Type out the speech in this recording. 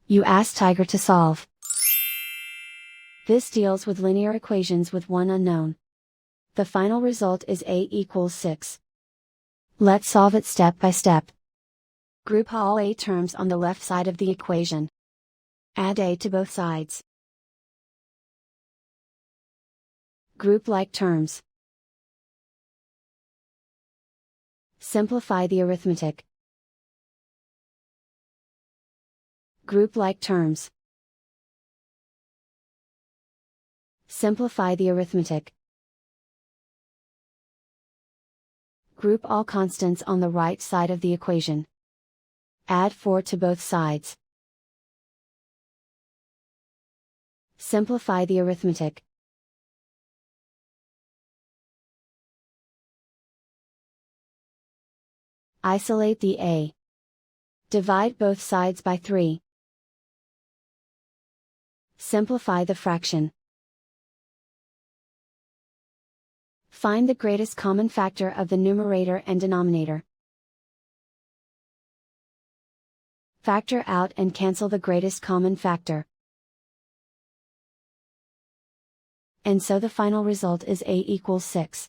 You ask Tiger to solve. This deals with linear equations with one unknown. The final result is a equals 6. Let's solve it step by step. Group all a terms on the left side of the equation. Add a to both sides. Group like terms. Simplify the arithmetic. Group like terms. Simplify the arithmetic. Group all constants on the right side of the equation. Add 4 to both sides. Simplify the arithmetic. Isolate the a. Divide both sides by 3. Simplify the fraction. Find the greatest common factor of the numerator and denominator. Factor out and cancel the greatest common factor. And so the final result is a equals 6.